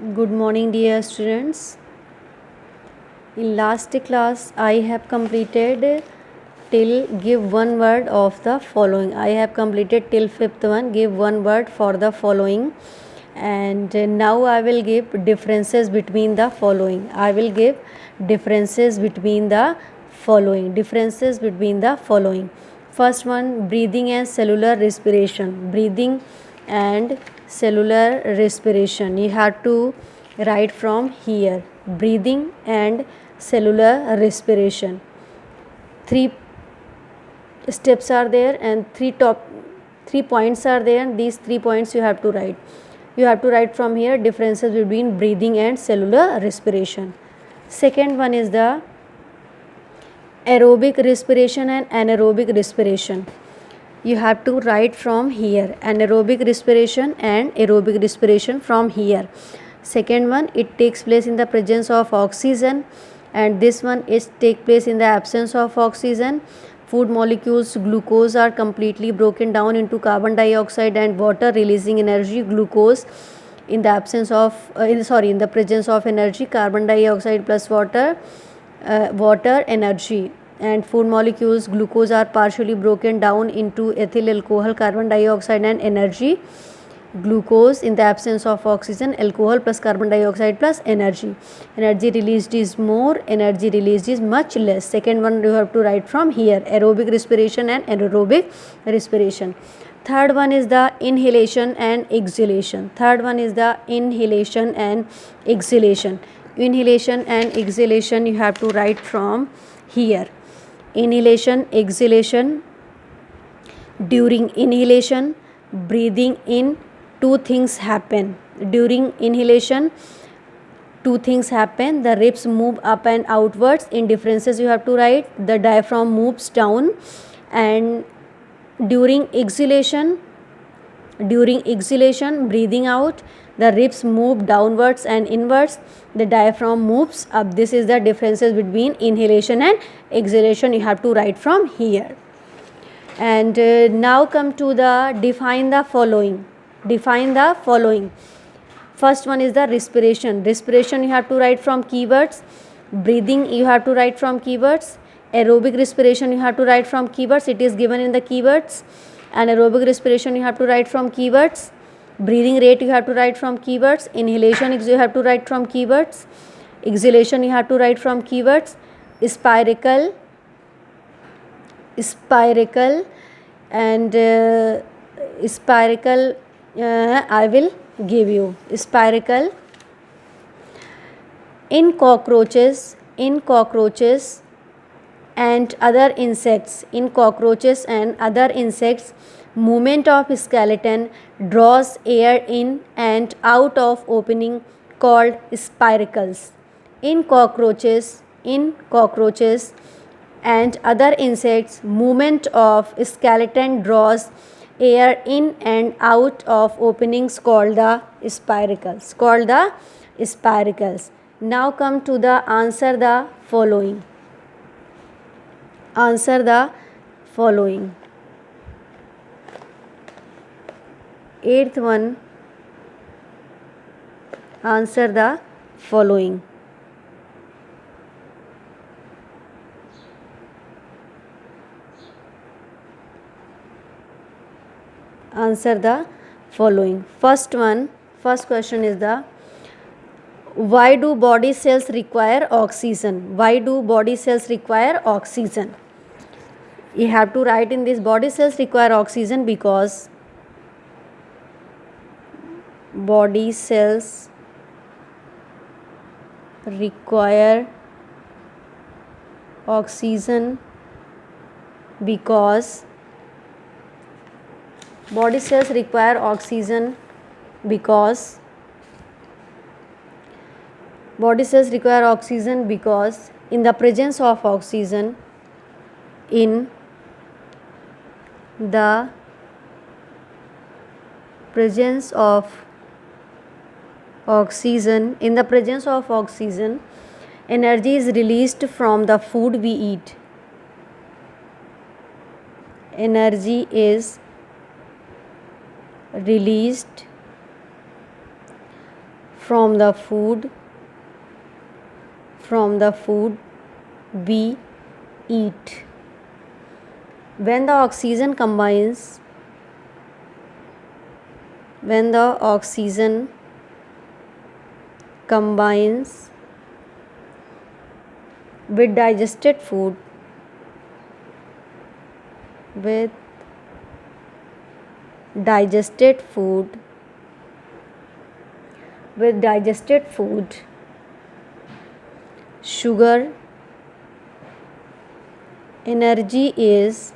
Good morning, dear students. In last class, I have completed till give one word of the following. I have completed till fifth one. Give one word for the following, and now I will give differences between the following. I will give differences between the following. Differences between the following. First one, breathing and cellular respiration. Breathing and cellular respiration. You have to write from here. Breathing and cellular respiration. Three steps are there and three points are there, and these 3 points you have to write. You have to write from here differences between breathing and cellular respiration. Second one is the aerobic respiration and anaerobic respiration. You have to write from here anaerobic respiration and aerobic respiration from here. Second one, it takes place in the presence of oxygen, and this one is take place in the absence of oxygen. Food molecules glucose are completely broken down into carbon dioxide and water, releasing energy. Glucose in the absence of in the presence of energy, carbon dioxide plus water energy. And food molecules glucose are partially broken down into ethyl alcohol, carbon dioxide and energy. Glucose in the absence of oxygen, alcohol plus carbon dioxide plus energy. Energy released is more, energy released is much less. Second one you have to write from here aerobic respiration and anaerobic respiration. Third one is the inhalation and exhalation. Third one is the inhalation and exhalation. Inhalation and exhalation you have to write from here. Inhalation, exhalation. During inhalation, breathing in, two things happen. During inhalation, two things happen. The ribs move up and outwards. In differences you have to write the diaphragm moves down, and during exhalation, breathing out, the ribs move downwards and inwards, the diaphragm moves up. This is the differences between inhalation and exhalation. You have to write from here. And now come to the define the following. First one is the respiration. You have to write from keywords. Breathing you have to write from keywords. Aerobic respiration you have to write from keywords. It is given in the keywords. Anaerobic respiration you have to write from keywords. Breathing rate you have to write from keywords. Inhalation you have to write from keywords. Exhalation you have to write from keywords. Spiracle and spiracle I will give you. Spiracle in cockroaches and other insects. Movement of skeleton draws air in and out of opening called spiracles. In cockroaches and other insects, movement of skeleton draws air in and out of openings called the spiracles. Now come to the answer the following. Eighth one, answer the following. Answer the following. First question is the why do body cells require oxygen? You have to write in this body cells require oxygen because body cells require oxygen because in the presence of oxygen, energy is released from the food we eat. Energy is released from the food we eat. When the oxygen combines with digested food sugar, energy is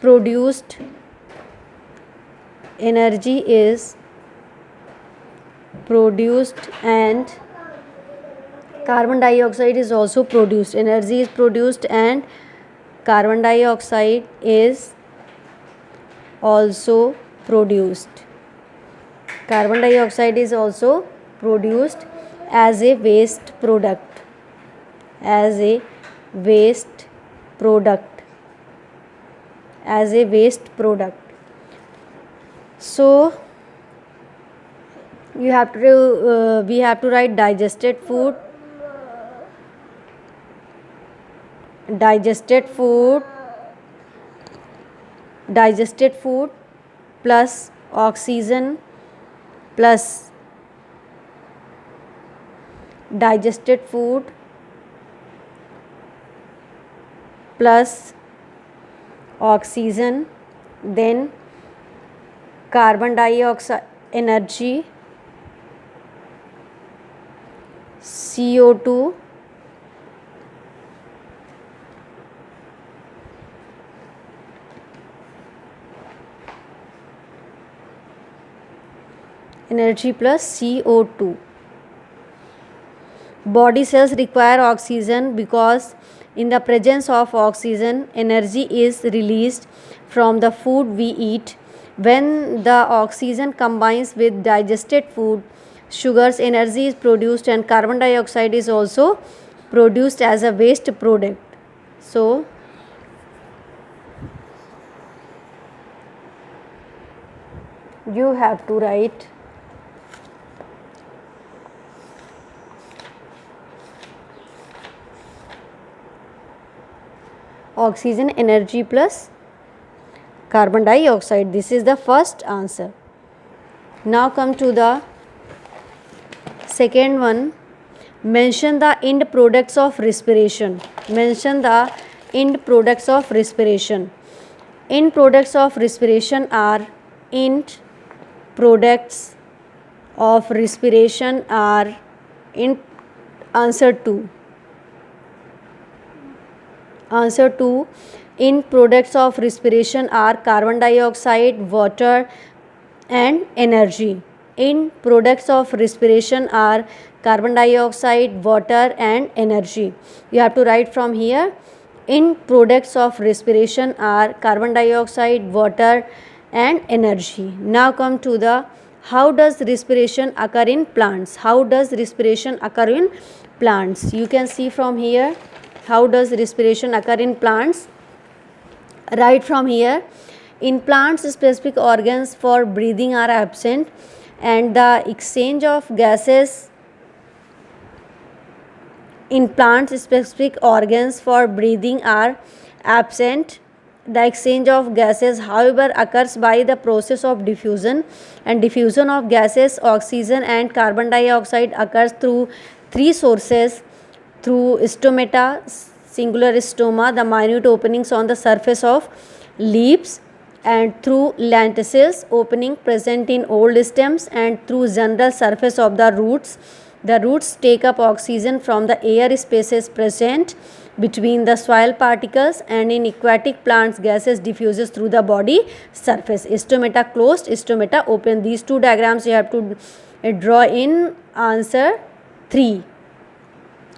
produced and carbon dioxide is also produced. Energy is produced and carbon dioxide is also produced. Carbon dioxide is also produced as a waste product. So we have to write digested food plus oxygen plus digested food plus oxygen, then carbon dioxide, energy, CO2, energy plus CO2. Body cells require oxygen because in the presence of oxygen, energy is released from the food we eat. When the oxygen combines with digested food, sugars, energy is produced and carbon dioxide is also produced as a waste product. So you have to write oxygen, energy plus carbon dioxide. This is the first answer. Now come to the second one. Mention the end products of respiration. End products of respiration are in answer 2. In products of respiration are carbon dioxide, water and energy. In products of respiration are carbon dioxide, water and energy. You have to write from here. In products of respiration are carbon dioxide, water and energy. Now come to the how does respiration occur in plants? You can see from here. How does respiration occur in plants? Right from here. In plants, specific organs for breathing are absent and the exchange of gases in plants, specific organs for breathing are absent. The exchange of gases, however, occurs by the process of diffusion, and diffusion of gases, oxygen and carbon dioxide occurs through three sources: through stomata, singular stoma, the minute openings on the surface of leaves, and through lenticels, opening present in old stems, and through general surface of the roots. The roots take up oxygen from the air spaces present between the soil particles, and in aquatic plants gases diffuses through the body surface. Stomata closed, stomata open. These two diagrams you have to draw in answer 3.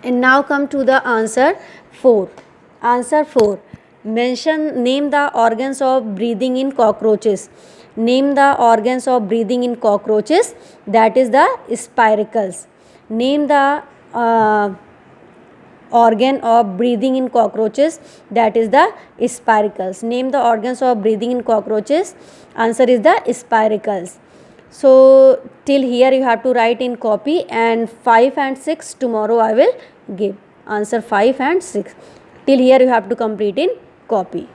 And now come to the answer 4. Name the organs of breathing in cockroaches. That is the spiracles. Name the organ of breathing in cockroaches, that is the spiracles. Name the organs of breathing in cockroaches. Answer is the spiracles. So till here you have to write in copy, and 5 and 6 tomorrow I will give. Answer 5 and 6. Till here you have to complete in copy.